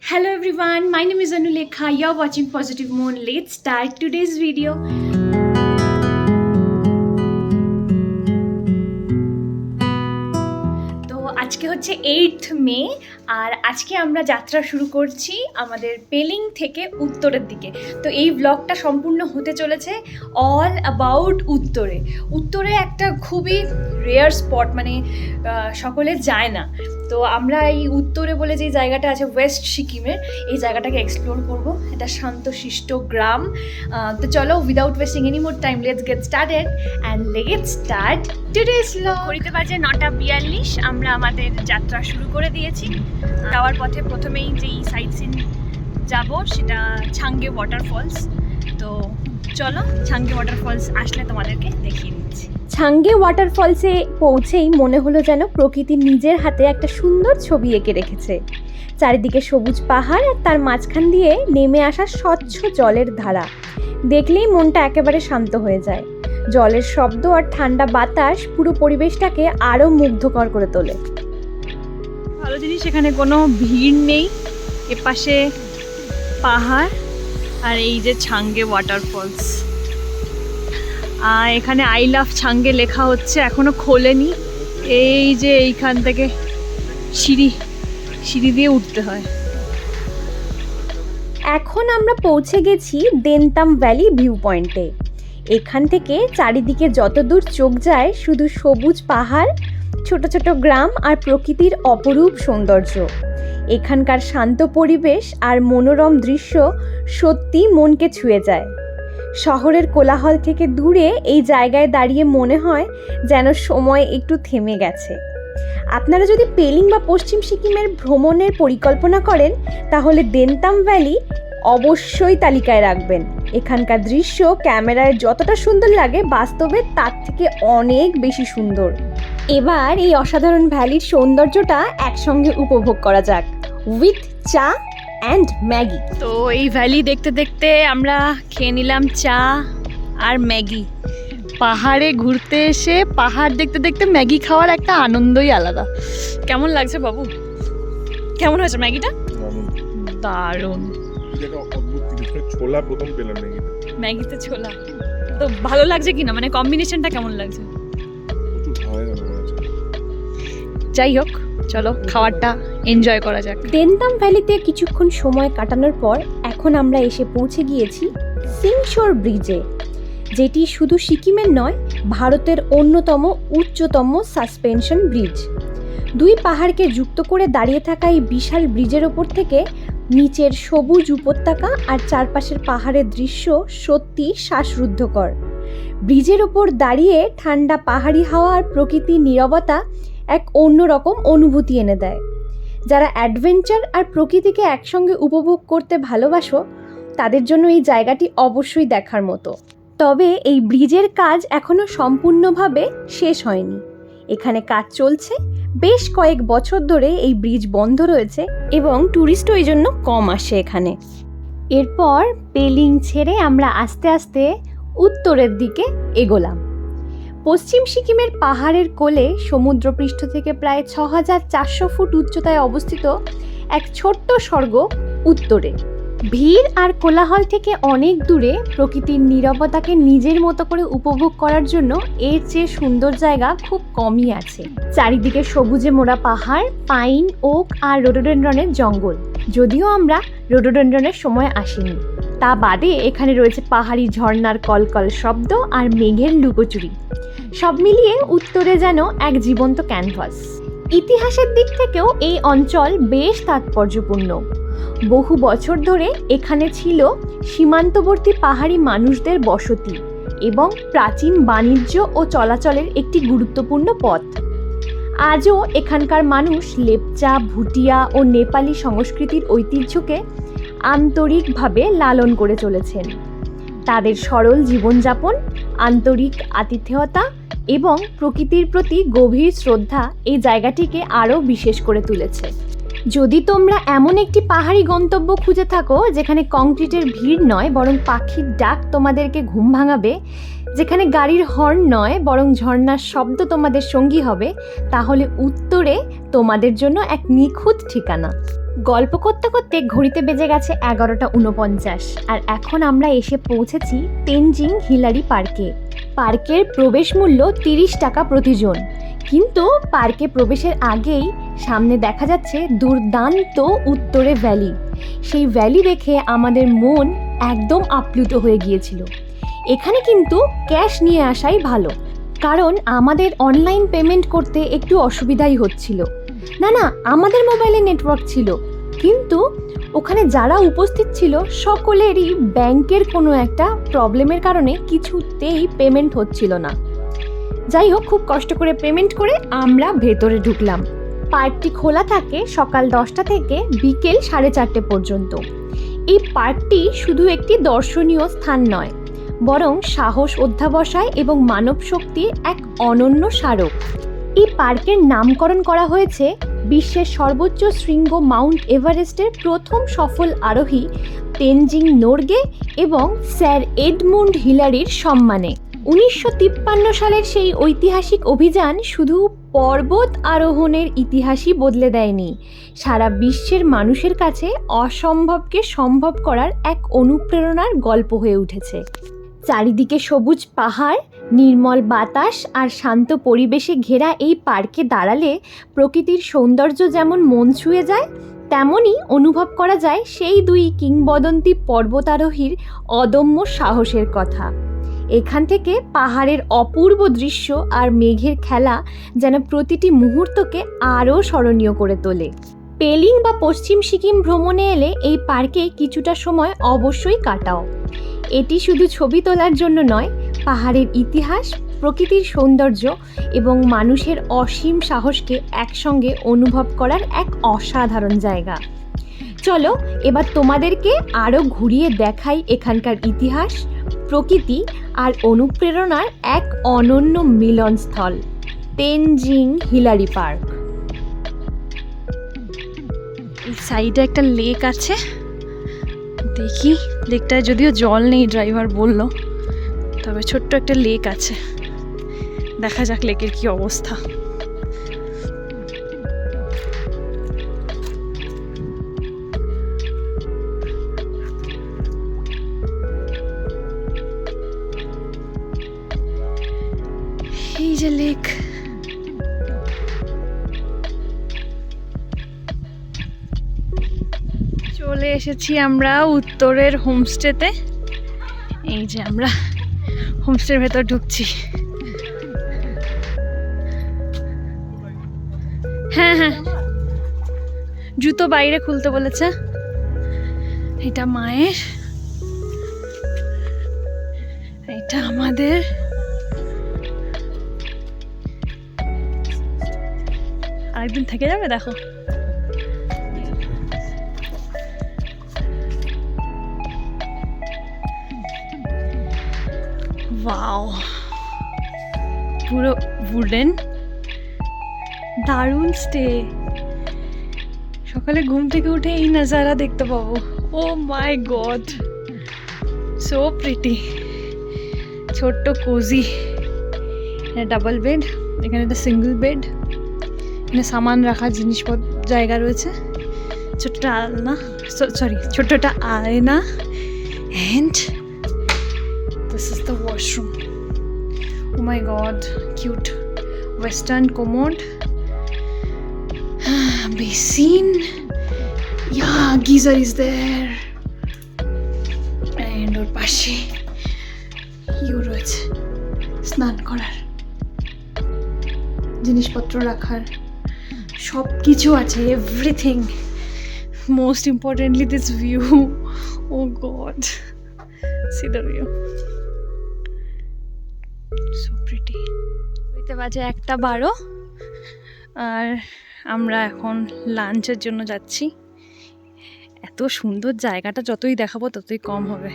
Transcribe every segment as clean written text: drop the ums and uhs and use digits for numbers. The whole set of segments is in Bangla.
Hello everyone, my name is Anulekha. You're watching Positive Moon. Let's start today's video. তো আজকে হচ্ছে 8th মে আর আজকে আমরা যাত্রা শুরু করছি আমাদের পেলিং থেকে উত্তরের দিকে। তো এই ব্লগটা সম্পূর্ণ হতে চলেছে অল অ্যাবাউট উত্তরে একটা খুবই রেয়ার স্পট, মানে সকলে যায় না। তো আমরা এই উত্তরে বলে যে জায়গাটা আছে ওয়েস্ট সিকিমের, এই জায়গাটাকে এক্সপ্লোর করব। এটা শান্তশিষ্ট গ্রাম। তো চলো, without wasting any more time, let's get started and let's start today's blog. ঘড়িতে বাজে 9:42। আমরা আমাদের যাত্রা শুরু করে দিয়েছি। যাওয়ার পথে প্রথমেই যেই সাইট সিন যাব সেটা ছাঙ্গে ওয়াটারফলস। তো চলো, ছাঙ্গে ওয়াটারফলস আসলে তোমাদেরকে দেখিয়ে দিচ্ছি। ছাঙ্গে ওয়াটারফলসে পৌঁছেই মনে হলো যেন প্রকৃতি নিজের হাতে একটা সুন্দর ছবি এঁকে রেখেছে। চারিদিকে সবুজ পাহাড় আর তার মাঝখান দিয়ে নেমে আসা স্বচ্ছ জলের ধারা দেখলেই মনটা একেবারে শান্ত হয়ে যায়। জলের শব্দ আর ঠান্ডা বাতাস পুরো পরিবেশটাকে আরও মুগ্ধকর করে তোলে। ভালো জিনিস, এখানে কোনো ভিড় নেই। এপাশে পাহাড় আর এই যে ছাঙ্গে ওয়াটারফলস। এখানে আই লাভ ছাঙ্গে লেখা হচ্ছে, এখনো খোলেনি। এই যে এইখান থেকে সিঁড়ি দিয়ে উঠতে হয়। এখন আমরা পৌঁছে গেছি দেনতাম ভ্যালি ভিউ পয়েন্টে। এখান থেকে চারিদিকে যতদূর চোখ যায় শুধু সবুজ পাহাড়, ছোট ছোট গ্রাম আর প্রকৃতির অপরূপ সৌন্দর্য। এখানকার শান্ত পরিবেশ আর মনোরম দৃশ্য সত্যি মনকে ছুঁয়ে যায়। শহরের কোলাহল থেকে দূরে এই জায়গায় দাঁড়িয়ে মনে হয় যেন সময় একটু থেমে গেছে। আপনারা যদি পেলিং বা পশ্চিম সিকিমের ভ্রমণের পরিকল্পনা করেন তাহলে দেনতাম ভ্যালি অবশ্যই তালিকায় রাখবেন। এখানকার দৃশ্য ক্যামেরায় যতটা সুন্দর লাগে বাস্তবে তার থেকে অনেক বেশি সুন্দর। এবার এই অসাধারণ ভ্যালির সৌন্দর্যটা একসঙ্গে উপভোগ করা যাক উইথ চা অ্যান্ড ম্যাগি। তো এই ভ্যালি দেখতে দেখতে আমরা খেয়ে নিলাম চা আর ম্যাগি। পাহাড়ে ঘুরতে এসে পাহাড় দেখতে দেখতে ম্যাগি খাওয়ার একটা আনন্দই আলাদা। কেমন লাগছে বাবু? কেমন হয়েছে ম্যাগিটা? দারুণ। ছোলা প্রথম পেলাম ম্যাগিতে ছোলা। তো ভালো লাগছে কিনা, মানে কম্বিনেশনটা কেমন লাগছে? যাই হোক, চলো খাবারটা এনজয় করা যাক। দেনতাম ভ্যালিতে কিছুক্ষণ সময় কাটানোর পর এখন আমরা এসে পৌঁছে গিয়েছি সিংশোর ব্রিজে, যেটি শুধু সিকিমের নয়, ভারতের অন্যতম উচ্চতম সাসপেনশন ব্রিজ। দুই পাহাড়কে যুক্ত করে দাঁড়িয়ে থাকা এই বিশাল ব্রিজের ওপর থেকে নিচের সবুজ উপত্যকা আর চারপাশের পাহাড়ের দৃশ্য সত্যি শ্বাসরুদ্ধকর। ব্রিজের ওপর দাঁড়িয়ে ঠান্ডা পাহাড়ি হাওয়া আর প্রকৃতির নীরবতা এক অন্যরকম অনুভূতি এনে দেয়। যারা অ্যাডভেঞ্চার আর প্রকৃতিকে একসঙ্গে উপভোগ করতে ভালোবাসো তাদের জন্য এই জায়গাটি অবশ্যই দেখার মতো। তবে এই ব্রিজের কাজ এখনও সম্পূর্ণভাবে শেষ হয়নি। এখানে কাজ চলছে। বেশ কয়েক বছর ধরে এই ব্রিজ বন্ধ রয়েছে এবং ট্যুরিস্টও এই জন্য কম আসে এখানে। এরপর পেলিং ছেড়ে আমরা আস্তে আস্তে উত্তরের দিকে এগোলাম। পশ্চিম সিকিমের পাহাড়ের কোলে সমুদ্রপৃষ্ঠ থেকে প্রায় 6400 ফুট উচ্চতায় অবস্থিত এক ছোট্ট স্বর্গ উত্তরে। ভিড় আর কোলাহল থেকে অনেক দূরে প্রকৃতির নীরবতাকে নিজের মতো করে উপভোগ করার জন্য এর চেয়ে সুন্দর জায়গা খুব কমই আছে। চারিদিকে সবুজে মোড়া পাহাড়, পাইন, ওক আর রোডোডেনড্রনের জঙ্গল। যদিও আমরা রোডোডেনড্রনের সময় আসিনি, তা বাদে এখানে রয়েছে পাহাড়ি ঝর্ণার কলকল শব্দ আর মেঘের লুকোচুরি। সব মিলিয়ে উত্তরে যেন এক জীবন্ত ক্যানভাস। ইতিহাসের দিক থেকেও এই অঞ্চল বেশ তাৎপর্যপূর্ণ। বহু বছর ধরে এখানে ছিল সীমান্তবর্তী পাহাড়ি মানুষদের বসতি এবং প্রাচীন বাণিজ্য ও চলাচলের একটি গুরুত্বপূর্ণ পথ। আজও এখানকার মানুষ লেপচা, ভুটিয়া ও নেপালি সংস্কৃতির ঐতিহ্যকে আন্তরিকভাবে লালন করে চলেছেন। তাদের সরল জীবনযাপন, আন্তরিক আতিথেয়তা এবং প্রকৃতির প্রতি গভীর শ্রদ্ধা এই জায়গাটিকে আরও বিশেষ করে তুলেছে। যদি তোমরা এমন একটি পাহাড়ি গন্তব্য খুঁজে থাকো যেখানে কংক্রিটের ভিড় নয় বরং পাখির ডাক তোমাদেরকে ঘুম ভাঙাবে, যেখানে গাড়ির হর্ন নয় বরং ঝর্ণার শব্দ তোমাদের সঙ্গী হবে, তাহলে উত্তরে তোমাদের জন্য এক নিখুঁত ঠিকানা। গল্প করতে করতে ঘড়িতে বেজে গেছে 11:49 আর এখন আমরা এসে পৌঁছেছি তেনজিং হিলারি পার্কে। পার্কের প্রবেশ মূল্য 30 টাকা প্রতিজন, কিন্তু পার্কে প্রবেশের আগেই সামনে দেখা যাচ্ছে দুর্দান্ত উত্তরে ভ্যালি। সেই ভ্যালি দেখে আমাদের মন একদম আপ্লুত হয়ে গিয়েছিল। এখানে কিন্তু ক্যাশ নিয়ে আসাই ভালো, কারণ আমাদের অনলাইন পেমেন্ট করতে একটু অসুবিধাই হচ্ছিল। না, আমাদের মোবাইলে নেটওয়ার্ক ছিল, কিন্তু ওখানে যারা উপস্থিত ছিল সকলেরই ব্যাংকের কোনো একটা প্রবলেমের কারণে কিছুতেই পেমেন্ট হচ্ছিল না। যাই হোক, খুব কষ্ট করে পেমেন্ট করে আমরা ভেতরে ঢুকলাম। পার্কটি খোলা থাকে সকাল 10টা থেকে বিকেল 4:30 পর্যন্ত। এই পার্কটি শুধু একটি দর্শনীয় স্থান নয়, বরং সাহস, অধ্যাবসায় এবং মানব শক্তির এক অনন্য স্মারক। এই পার্কের নামকরণ করা হয়েছে বিশ্বের সর্বোচ্চ শৃঙ্গ মাউন্ট এভারেস্টের প্রথম সফল আরোহী তেনজিং নোরগে এবং স্যার এডমুন্ড হিলারির সম্মানে। 1953 সালের সেই ঐতিহাসিক অভিযান শুধু পর্বত আরোহণের ইতিহাসই বদলে দেয়নি, সারা বিশ্বের মানুষের কাছে অসম্ভবকে সম্ভব করার এক অনুপ্রেরণার গল্প হয়ে উঠেছে। চারিদিকে সবুজ পাহাড়, নির্মল বাতাস আর শান্ত পরিবেশে ঘেরা এই পার্কে দাঁড়ালে প্রকৃতির সৌন্দর্য যেমন মন ছুঁয়ে যায়, তেমনই অনুভব করা যায় সেই দুই কিংবদন্তি পর্বতারোহীর অদম্য সাহসের কথা। এখান থেকে পাহাড়ের অপূর্ব দৃশ্য আর মেঘের খেলা যেন প্রতিটি মুহূর্তকে আরও স্মরণীয় করে তোলে। পেলিং বা পশ্চিম সিকিম ভ্রমণে এলে এই পার্কে কিছুটা সময় অবশ্যই কাটাও। এটি শুধু ছবি তোলার জন্য নয়, পাহাড়ের ইতিহাস, প্রকৃতির সৌন্দর্য এবং মানুষের অসীম সাহসকে একসঙ্গে অনুভব করার এক অসাধারণ জায়গা। চলো এবার তোমাদেরকে আরও ঘুরিয়ে দেখাই এখানকার ইতিহাস, প্রকৃতি আর অনুপ্রেরণার এক অনন্য মিলনস্থল, তেনজিং হিলারি পার্ক। এই সাইডে একটা লেক আছে, দেখি লেকটায় যদিও জল নেই, ড্রাইভার বলল, তবে ছোট্ট একটা লেক আছে। দেখা যাক লেকের কি অবস্থা। এই যে লেক, চলে এসেছি আমরা উত্তরের হোমস্টেতে। এই যে আমরা হোমস্টের ভেতর ঢুকছি। হ্যাঁ, জুতো বাইরে খুলতে বলেছে। এটা মায়ের, এটা আমাদের। আরেকদিন থেকে যাবে, দেখো। ওয়াও, পুরো উডেন, দারুণ স্টে। সকালে ঘুম থেকে উঠে এই নজারা দেখতে পাবো। ও মাই গড, সো প্রিটি। ছোট্ট কোজি, ডাবল বেড, এখানে একটা সিঙ্গেল বেড, এখানে সামান রাখার জিনিসপত্র জায়গা রয়েছে, ছোট্টটা আলনা, ছোট্টটা আয়না, and this is the washroom. Oh my god, cute western commode, basin, yeah, geyser is there, and ওর পাশে ইউ রয়েছে স্নান করার জিনিসপত্র রাখার, সব কিছু আছে, everything. Most importantly this view, oh God, see the view, so pretty. হইতে বাজে 1:12 আর আমরা এখন লাঞ্চের জন্য যাচ্ছি। এত সুন্দর জায়গাটা, যতই দেখাবো ততই কম হবে।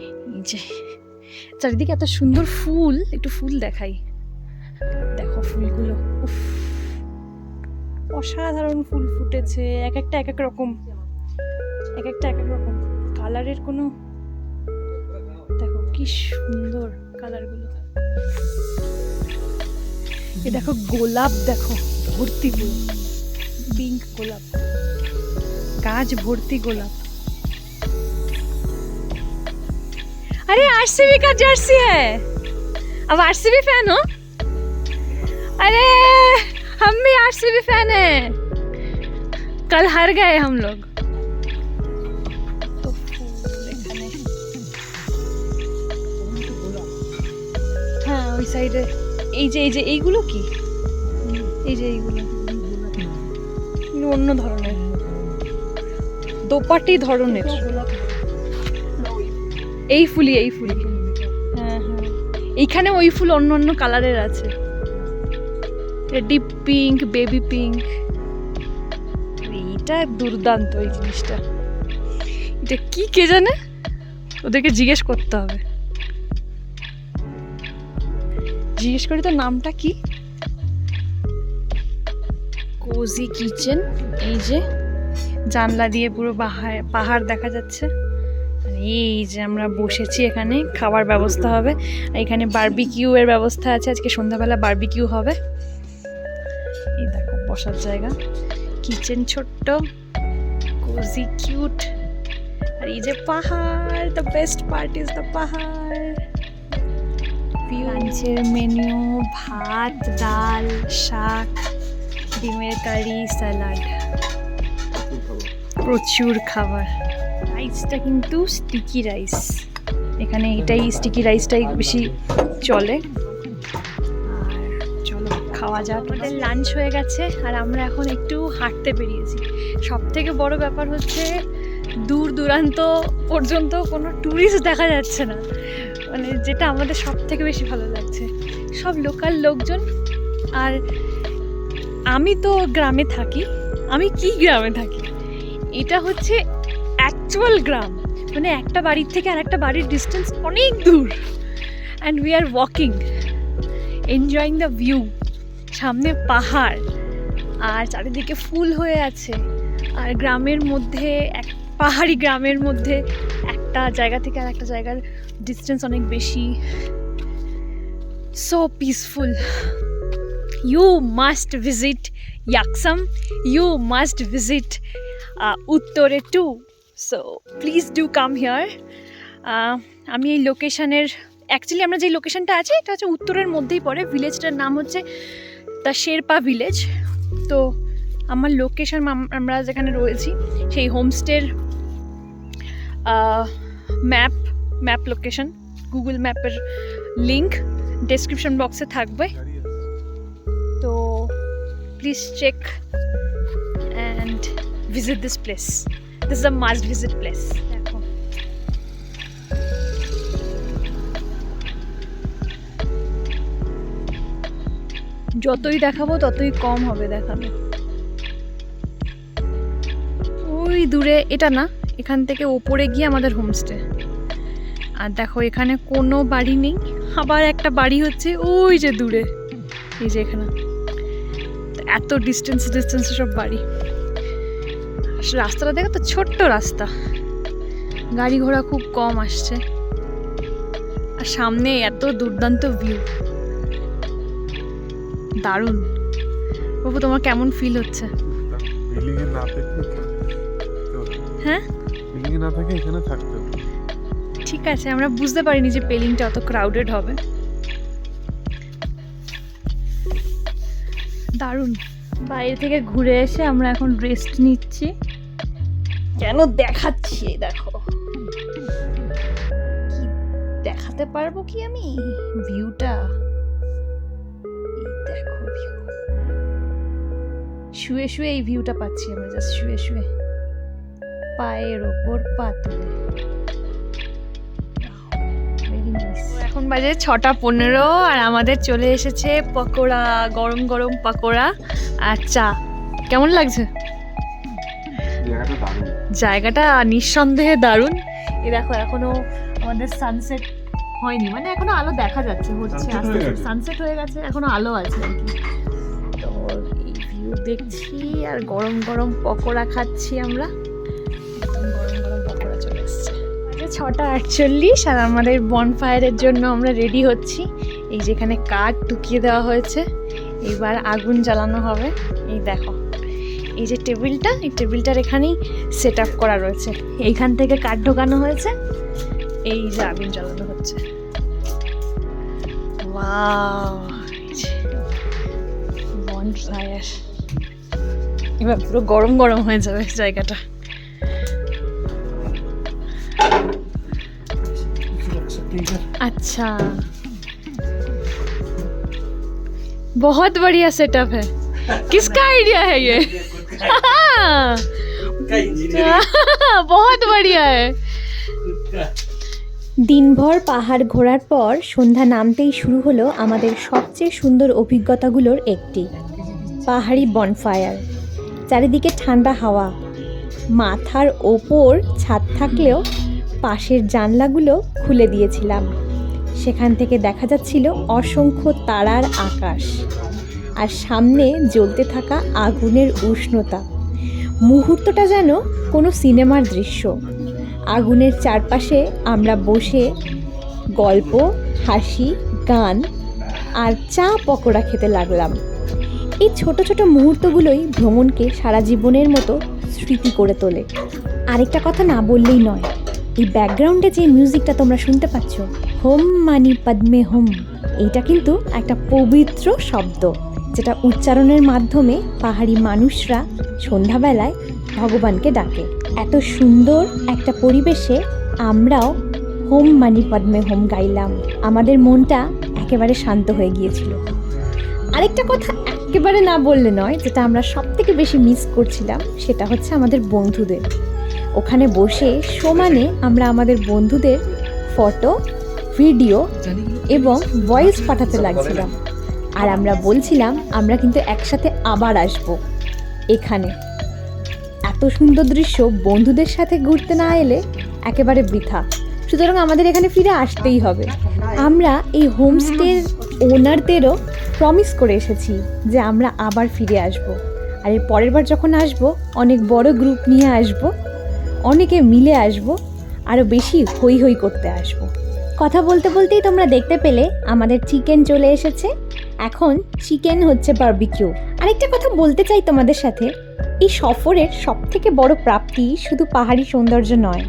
এই যে চারিদিকে এত সুন্দর ফুল, একটু ফুল দেখাই, দেখো ফুলগুলো, উফ, অসাধারণ ফুল ফুটেছে। এক একটা এক এক রকম, এক একটা এক এক রকম কালারের। কোনো দেখো কি সুন্দর কালারগুলো। এ দেখো গোলাপ, দেখো ভর্তি পুরো পিঙ্ক গোলাপ। गाज भर्ती गोलाप। अरे आरसीबी का जर्सी है, अब आरसीबी फैन हो? अरे हम भी आरसीबी फैन हैं, कल हार गए हम लोग। तो এখানে হ্যাঁ ওই সাইডে এই যে এইগুলো কি, এই যে এইগুলো অন্য ধরনের, দোপাটি ধরনের। এই ফুলি হ্যাঁ হ্যাঁ, এইখানে ওই ফুল অন্য অন্য কালারের আছে, ডিপ পিঙ্ক, বেবি পিঙ্ক। এইটা দুর্দান্ত এই জিনিসটা, এটা কি কে জানে, ওদেরকে জিজ্ঞেস করতে হবে। জিজ্ঞেস করি তো নামটা কি। কোজি কিচেন, এই যে জানলা দিয়ে পুরো পাহাড় দেখা যাচ্ছে। এই যে আমরা বসেছি, এখানে খাবার ব্যবস্থা হবে, এখানে বারবিকিউ এর ব্যবস্থা আছে, আজকে সন্ধ্যাবেলা বারবিকিউ হবে। এই দেখো বসার জায়গা, কিচেন ছোট্ট, কোজি কিউট। আর এই যে পাহাড়, the best part is the পাহাড়। লাঞ্চের মেনু ভাত, ডাল, শাক, ডিমের কারি, স্যালাড, প্রচুর খাবার। রাইসটা কিন্তু স্টিকি রাইস, এখানে এটাই স্টিকি রাইসটাই বেশি চলে। আর চলো খাওয়া যাক। আমাদের লাঞ্চ হয়ে গেছে আর আমরা এখন একটু হাঁটতে বেরিয়েছি। সব থেকে বড় ব্যাপার হচ্ছে দূর দূরান্ত পর্যন্ত কোনো ট্যুরিস্ট দেখা যাচ্ছে না, মানে যেটা আমাদের সব থেকে বেশি ভালো লাগছে, সব লোকাল লোকজন। আর আমি তো গ্রামে থাকি, আমি কি গ্রামে থাকি, এটা হচ্ছে অ্যাকচুয়াল গ্রাম, মানে একটা বাড়ির থেকে আর একটা বাড়ির ডিস্টেন্স অনেক দূর। And we are walking, enjoying the view. সামনে পাহাড় আর চারিদিকে ফুল হয়ে আছে, আর গ্রামের মধ্যে পাহাড়ি গ্রামের মধ্যে একটা জায়গা থেকে আর একটা জায়গার ডিস্টেন্স অনেক বেশি। So peaceful. You must visit Yaksam, you must visit Uttore too, so please do come here. আমি এই লোকেশনের, অ্যাকচুয়ালি আমরা যে লোকেশনটা আছে এটা হচ্ছে উত্তরের মধ্যেই পড়ে, ভিলেজটার নাম হচ্ছে দ্য শেরপা ভিলেজ। তো আমার লোকেশন, আমরা যেখানে রয়েছি সেই হোমস্টের ম্যাপ লোকেশন, গুগল ম্যাপের লিঙ্ক ডেসক্রিপশন বক্সে থাকবে। তো please check and visit this place, this is a must visit place. দেখো যতই দেখাবো ততই কম হবে দেখানো। ওই দূরে, এটা না, এখান থেকে ওপরে গিয়ে আমাদের হোমস্টে। আর দেখো এখানে কোনো বাড়ি নেই, আবার একটা বাড়ি হচ্ছে ওই যে দূরে, এই যে এখানে। এত ডিস্টেন্সে সব বাড়ি। রাস্তাটা দেখো তো, ছোট্ট রাস্তা, গাড়ি ঘোড়া খুব কম আসছে, আর সামনে এত দুর্দান্ত ভিউ, দারুণ। বাবু তোমার কেমন ফিল হচ্ছে? হ্যাঁ ঠিক আছে, আমরা বুঝতে পারিনি যে পেলিংটা অত ক্রাউডেড হবে। দারুণ। বাইরে থেকে ঘুরে এসে আমরা এখন রেস্ট নিচ্ছি। কেন দেখাচ্ছি, দেখো কি দেখাতে পারবো কি আমি ভিউটা, দেখো ভিউ, শুয়ে শুয়ে এই ভিউটা পাচ্ছি আমরা, জাস্ট শুয়ে শুয়ে পায়ের ওপর পা তুলে। এখন বাজে 6:15 আর আমাদের চলে এসেছে পকোড়া, গরম গরম পকোড়া আর চা। কেমন লাগছে? জায়গাটা নিঃসন্দেহে দারুণ। এই দেখো এখনো আমাদের সানসেট হয়নি, মানে এখনো আলো দেখা যাচ্ছে, হচ্ছে আস্তে আস্তে সানসেট হয়ে গেছে, এখনো আলো আছে আর কি। তো এই ভিউ দেখছি আর গরম গরম পকোড়া খাচ্ছি আমরা। গরম গরম পকোড়া চলে এসছে। 6:48 আর আমাদের বনফায়ারের জন্য আমরা রেডি হচ্ছি। এই যেখানে কাঠ ঢুকিয়ে দেওয়া হয়েছে, এবার আগুন জ্বালানো হবে। এই দেখো এই যে টেবিলটা, এই টেবিলটার এখানেই সেট আপ করা রয়েছে। এইখান থেকে কাঠ ঢোকানো হয়েছে, এই যে আগুন জ্বালানো হচ্ছে। Wow, bonfire. এবার পুরো গরম গরম হয়ে যাবে জায়গাটা। अच्छा, बहुत बढ़िया सेटअप है। किसका आइडिया है ये? बहुत बढ़िया है। দিনভর পাহাড় ঘোরার পর সন্ধ্যা নামতেই শুরু হলো আমাদের সবচেয়ে সুন্দর অভিজ্ঞতাগুলোর একটি, পাহাড়ি বনফায়ার। চারিদিকে ঠান্ডা হাওয়া, মাথার ওপর ছাদ থাকলেও পাশের জানলাগুলো খুলে দিয়েছিলাম। সেখান থেকে দেখা যাচ্ছিল অসংখ্য তারার আকাশ, আর সামনে জ্বলতে থাকা আগুনের উষ্ণতা। মুহূর্তটা যেন কোনো সিনেমার দৃশ্য। আগুনের চারপাশে আমরা বসে গল্প, হাসি, গান আর চা পকোড়া খেতে লাগলাম। এই ছোট ছোট মুহূর্তগুলোই ভ্রমণকে সারা জীবনের মতো স্মৃতি করে তোলে। আরেকটা কথা না বললেই নয়, এই ব্যাকগ্রাউন্ডে যে মিউজিকটা তোমরা শুনতে পাচ্ছ, হোম মানি পদ্মে হোম, এইটা কিন্তু একটা পবিত্র শব্দ, যেটা উচ্চারণের মাধ্যমে পাহাড়ি মানুষরা সন্ধ্যাবেলায় ভগবানকে ডাকে। এত সুন্দর একটা পরিবেশে আমরাও হোম মানি পদ্মে হোম গাইলাম। আমাদের মনটা একেবারে শান্ত হয়ে গিয়েছিল। আরেকটা কথা একেবারে না বললে নয়, যেটা আমরা সব থেকে বেশি মিস করছিলাম, সেটা হচ্ছে আমাদের বন্ধুদের। ওখানে বসে সমানে আমরা আমাদের বন্ধুদের ফটো, ভিডিও এবং ভয়েস পাঠাতে লাগছিলাম। আর আমরা বলছিলাম আমরা কিন্তু একসাথে আবার আসবো এখানে। এত সুন্দর দৃশ্য বন্ধুদের সাথে ঘুরতে না এলে একেবারে বৃথা। সুতরাং আমাদের এখানে ফিরে আসতেই হবে। আমরা এই হোমস্টের ওনারদেরও প্রমিস করে এসেছি যে আমরা আবার ফিরে আসব। আর এর পরের বার যখন আসব, অনেক বড় গ্রুপ নিয়ে আসব, অনেকে মিলে আসব, আরও বেশি হই হই করতে আসব। কথা বলতে বলতেই তোমরা দেখতে পেলে আমাদের চিকেন চলে এসেছে। এখন চিকেন হচ্ছে বারবিকিউ। আরেকটা কথা বলতে চাই তোমাদের সাথে, এই সফরের সবথেকে বড় প্রাপ্তি শুধু পাহাড়ি সৌন্দর্য নয়,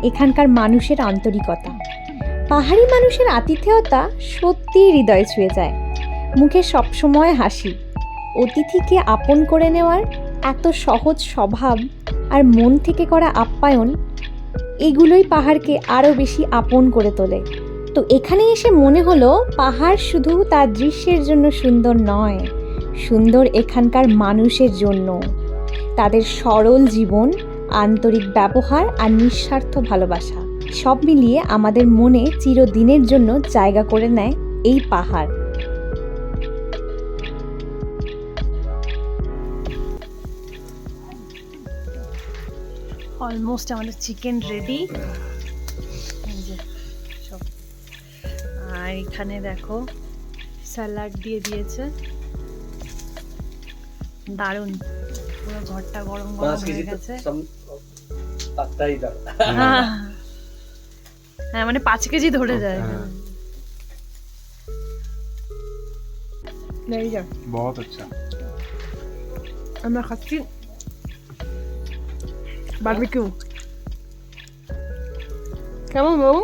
এখানকার মানুষের আন্তরিকতা। পাহাড়ি মানুষের আতিথেয়তা সত্যিই হৃদয় ছুঁয়ে যায়। মুখে সবসময় হাসি, অতিথিকে আপন করে নেওয়ার এত সহজ স্বভাব আর মন থেকে করা আপ্যায়ন, এগুলোই পাহাড়কে আরও বেশি আপন করে তোলে। তো এখানে এসে মনে হলো পাহাড় শুধু তার দৃশ্যের জন্য সুন্দর নয়, সুন্দর এখানকার মানুষের জন্য। তাদের সরল জীবন, আন্তরিক ব্যবহার আর নিঃস্বার্থ ভালোবাসা, সব মিলিয়ে আমাদের মনে চিরদিনের জন্য জায়গা করে নেয় এই পাহাড়। অলমোস্ট আমাদের চিকেন রেডি। আর এখানে দেখো স্যালাড দিয়ে দিয়েছে, দারুণ। পুরো ঘরটা গরম গরম হয়ে গেছে। হ্যাঁ, মানে 5 কেজি ধরে যায়। बहुत अच्छा। আমরা খাচ্ছি বারবিকিউ। কেমন বাবু?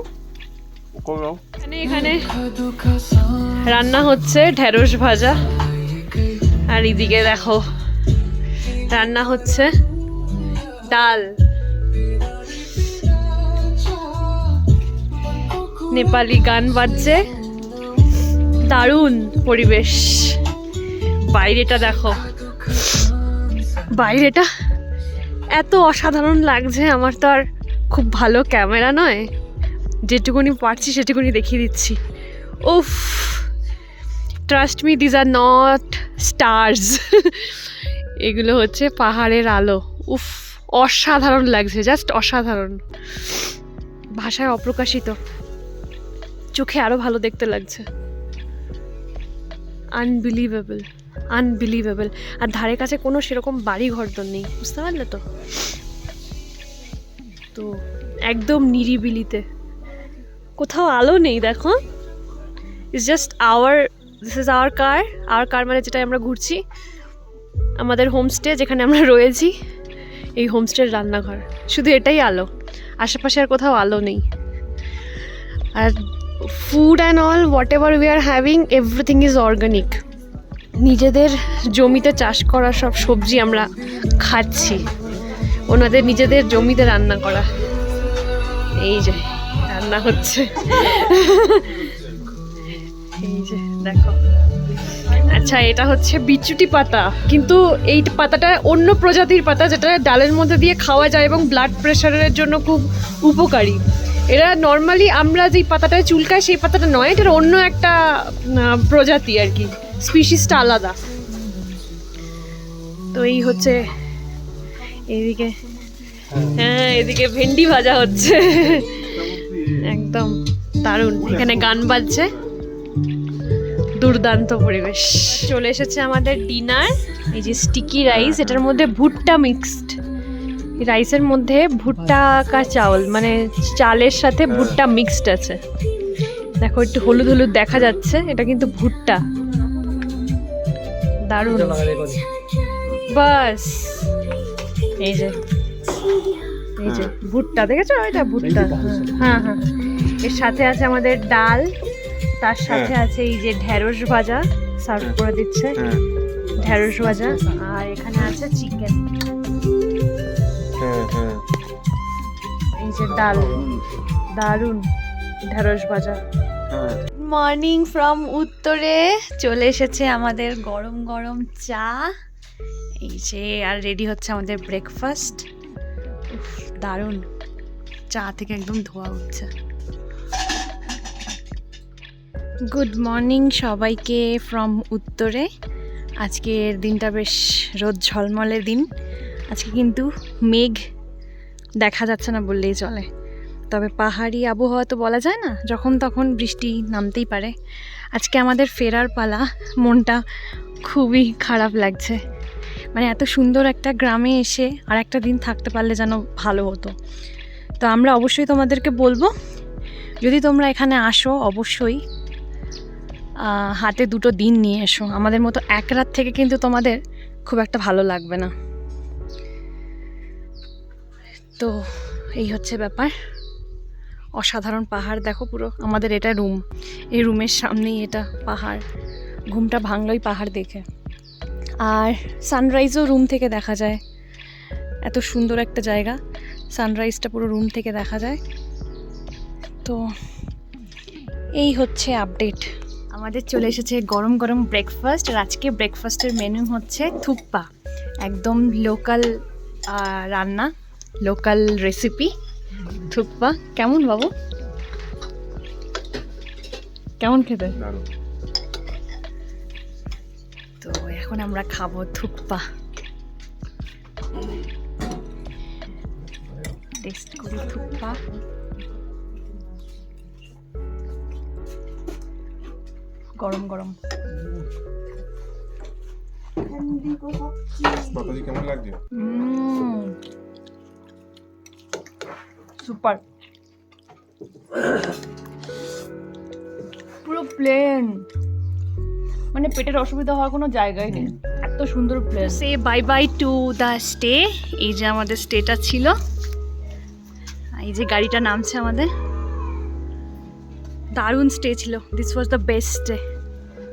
এখানে রান্না হচ্ছে ঢেঁড়স ভাজা, আর এদিকে দেখো রান্না হচ্ছে ডাল। নেপালি গান বাজছে, দারুণ পরিবেশ। বাইরেটা দেখো, বাইরেটা এত অসাধারণ লাগছে। আমার তো আর খুব ভালো ক্যামেরা নয়, যেটুকুনি পারছি সেটুকুনি দেখিয়ে দিচ্ছি। উফ, trust me, these are not stars. এগুলো হচ্ছে পাহাড়ের আলো। উফ, অসাধারণ লাগছে, জাস্ট অসাধারণ, ভাষায় অপ্রকাশিত। চোখে আরো ভালো দেখতে লাগছে। Unbelievable, unbelievable. আর ধারে কাছে কোনো সেরকম বাড়ি ঘর তো নেই, বুঝতে পারলে তো? তো একদম নিরিবিলিতে, কোথাও আলো নেই। দেখো, it's just this is our car মানে যেটা আমরা ঘুরছি, আমাদের হোমস্টে যেখানে আমরা রয়েছি, এই হোমস্টের রান্নাঘর। শুধু এটাই আলো, আশেপাশে আর কোথাও আলো নেই। আর food and all whatever we are having, everything is organic. নিজেদের জমিতে চাষ করা সব সবজি আমরা খাচ্ছি, ওনাদের নিজেদের জমিতে রান্না করা। এই যে রান্না হচ্ছে, এই যে দেখো। আচ্ছা, এটা হচ্ছে বিচুটি পাতা, কিন্তু এই পাতাটা অন্য প্রজাতির পাতা, যেটা ডালের মধ্যে দিয়ে খাওয়া যায় এবং ব্লাড প্রেশারের জন্য খুব উপকারী। এরা নর্মালি আমরা যেই পাতাটায় চুলকায় সেই পাতাটা নয়, এটার অন্য একটা প্রজাতি আর কি, স্পিসিসটা আলাদা। তো এই হচ্ছে এইদিকে, হ্যাঁ এদিকে ভেন্ডি ভাজা হচ্ছে, একদম দারুণ। এখানে গান বাজছে, দুর্দান্ত পরিবেশ। চলে এসেছে আমাদের ডিনার। এই যে স্টিকি রাইস, এটার মধ্যে ভুট্টা মিক্সড। রাইসের মধ্যে ভুট্টা কা চাউল, মানে চালের সাথে ভুট্টা মিক্সড আছে। দেখো একটু হলুদ হলুদ দেখা যাচ্ছে, এটা কিন্তু ভুট্টা। দারুণ। বাস এই যে ভুট্টা দেখেছো, এটা ভুট্টা। হ্যাঁ হ্যাঁ, এর সাথে আছে আমাদের ডাল, তার সাথে আছে এই যে ঢেঁড়স ভাজা সার্ভ করে দিচ্ছে, ঢেঁড়স ভাজা। আর এখানে আছে চিকেন, এই যে ডাল, দারুন ঢেঁড়স ভাজা। মর্নিং ফ্রম উত্তরে। চলে এসেছে আমাদের গরম গরম চা, এই যে। আর রেডি হচ্ছে আমাদের ব্রেকফাস্ট। দারুণ, চা থেকে একদম ধোয়া উঠছে। গুড মর্নিং সবাইকে ফ্রম উত্তরে। আজকের দিনটা বেশ রোদ ঝলমলে দিন। আজকে কিন্তু মেঘ দেখা যাচ্ছে না বললেই চলে, তবে পাহাড়ি আবহাওয়া তো বলা যায় না, যখন তখন বৃষ্টি নামতেই পারে। আজকে আমাদের ফেরার পালা, মনটা খুবই খারাপ লাগছে। মানে এত সুন্দর একটা গ্রামে এসে আর একটা দিন থাকতে পারলে যেন ভালো হতো। তো আমরা অবশ্যই তোমাদেরকে বলবো, যদি তোমরা এখানে আসো অবশ্যই হাতে 2 দিন নিয়ে এসো। আমাদের মতো এক রাত থেকে কিন্তু তোমাদের খুব একটা ভালো লাগবে না। তো এই হচ্ছে ব্যাপার। অসাধারণ পাহাড় দেখো পুরো। আমাদের এটা রুম, এই রুমের সামনেই এটা পাহাড়। ঘুমটা ভাঙলোই পাহাড় দেখে। আর সানরাইজও রুম থেকে দেখা যায়। এত সুন্দর একটা জায়গা, সানরাইজটা পুরো রুম থেকে দেখা যায়। তো এই হচ্ছে আপডেট। আমাদের চলে এসেছে গরম গরম ব্রেকফাস্ট। আর আজকে ব্রেকফাস্টের মেনু হচ্ছে থুপ্পা, একদম লোকাল রান্না, লোকাল রেসিপি থুপ্পা। কেমন বাবু, কেমন খেতে? তো এখন আমরা খাবো থুপ্পা। টেস্ট করি থুপ্পা। গরম গরম। কেমন লাগছে? সুপার, পুরো প্লেন, মানে পেটের অসুবিধা হওয়ার কোনো জায়গাই নেই, এত সুন্দর place. Say bye bye to the stay. এই যে আমাদের স্টেটা ছিল, এই যে গাড়িটা নামছে আমাদের। দারুণ স্টে ছিল, this was the best stay.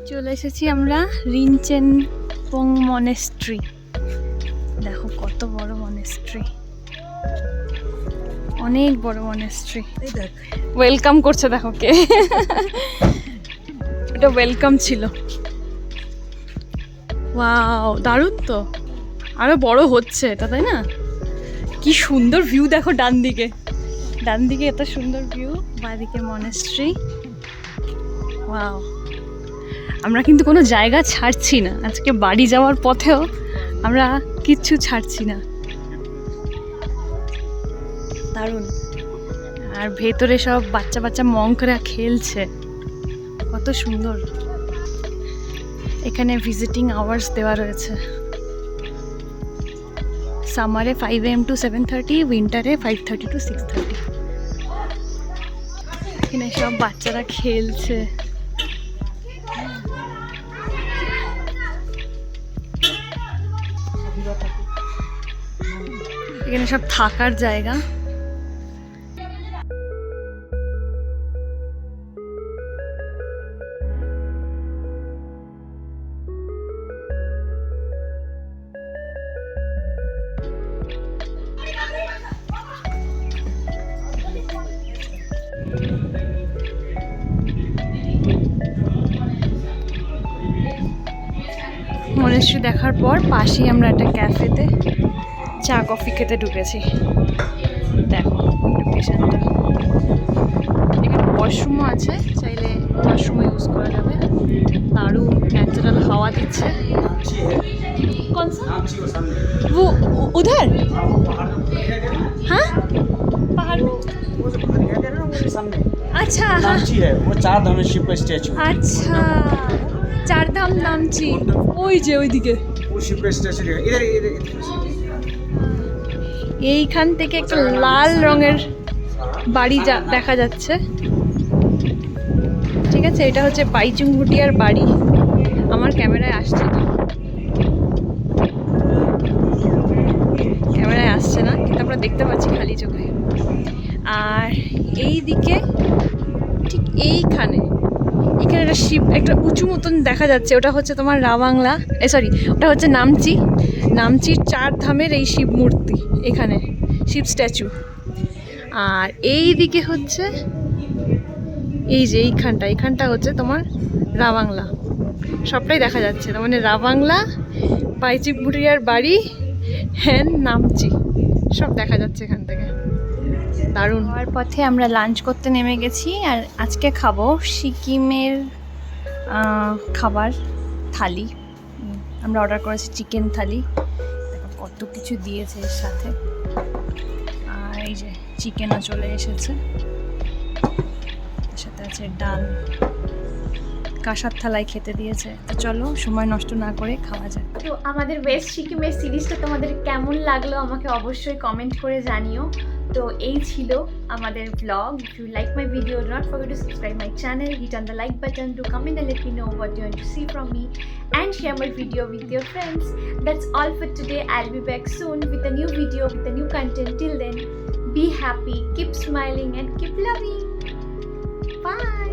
চলে এসেছি আমরা রিনচেনপং মনেস্ট্রি। দেখো কত বড় মনেস্ট্রি, অনেক বড় মনেস্ট্রি। ওয়েলকাম করছে দেখো কে, এটা ওয়েলকাম ছিল। ওয়াও, দারুণ তো, আরো বড় হচ্ছে এটা, তাই না? কি সুন্দর ভিউ দেখো, ডান দিকে এত সুন্দর ভিউ, বাঁদিকে মনেস্ট্রি। ওয়াও, আমরা কিন্তু কোনো জায়গা ছাড়ছি না। আজকে বাড়ি যাওয়ার পথেও আমরা কিচ্ছু ছাড়ছি না। দারুণ। আর ভেতরে সব বাচ্চা বাচ্চা মঙ্করা খেলছে, কত সুন্দর। এখানে ভিজিটিং আওয়ার্স দেওয়া রয়েছে। সামারে 5 AM to 7:30, উইন্টারে 5:30 to 6:30। এখানে সব বাচ্চারা খেলছে। এখানে সব থাকার জায়গা। মনেশ্রী দেখার পর পাশেই আমরা একটা ক্যাফেতে চা কফি খেতে ঢুকেছি। দেখো লোকেশনটা, এখানে ওয়াশরুমও আছে, চাইলে ওয়াশরুমও ইউজ করা যাবে। দারুণ ন্যাচারাল হাওয়া দিচ্ছে। कौन सा? वो उधर? हाँ पहाड़ में। अच्छा नामची है वो चार धाम शिव का स्टैचू। अच्छा চারধাম নামছি ওই যে ওইদিকে। वो शिव का स्टैचू इधर इधर এইখান থেকে একটা লাল রঙের বাড়ি দেখা যাচ্ছে। ঠিক আছে, এটা হচ্ছে বাইচুং ভুটিয়ার বাড়ি। আমার ক্যামেরায় আসছে না, ক্যামেরায় আসছে না, কিন্তু আমরা দেখতে পাচ্ছি খালি চোখে। আর এই দিকে ঠিক এইখানে একটা শিব, একটা উঁচু মতন দেখা যাচ্ছে, ওটা হচ্ছে তোমার রাবাংলা, সরি ওটা হচ্ছে নামচির চার ধামের এই শিব মূর্তি, এখানে শিব স্ট্যাচু। আর এই দিকে হচ্ছে এই যে এইখানটা হচ্ছে তোমার রাবাংলা, সবটাই দেখা যাচ্ছে। তার মানে রাবাংলা, বাইচুং ভুটিয়ার বাড়ি, হ্যান নামচি, সব দেখা যাচ্ছে এখান থেকে। দারুণ। হওয়ার পথে আমরা লাঞ্চ করতে নেমে গেছি, আর আজকে খাবো সিকিমের খাবার থালি। আমরা অর্ডার করেছি চিকেন থালি, দেখো কত কিছু দিয়েছে এর সাথে। আর এই যে চিকেনও চলে এসেছে, এর সাথে আছে ডাল, কাঁসার থালায় খেতে দিয়েছে। তো চলো সময় নষ্ট না করে খাওয়া যাক। তো আমাদের ওয়েস্ট সিকিমের সিরিজটা তোমাদের কেমন লাগলো আমাকে অবশ্যই কমেন্ট করে জানিও। তো এই ছিল আমাদের blog. If you like my video, do not forget to subscribe my channel, hit on the like button, do comment and let me know what you want to see from me, and share my video with your friends. That's all for today. I'll be back soon with a new video, with a new content. Till then, be happy, keep smiling and keep loving. Bye.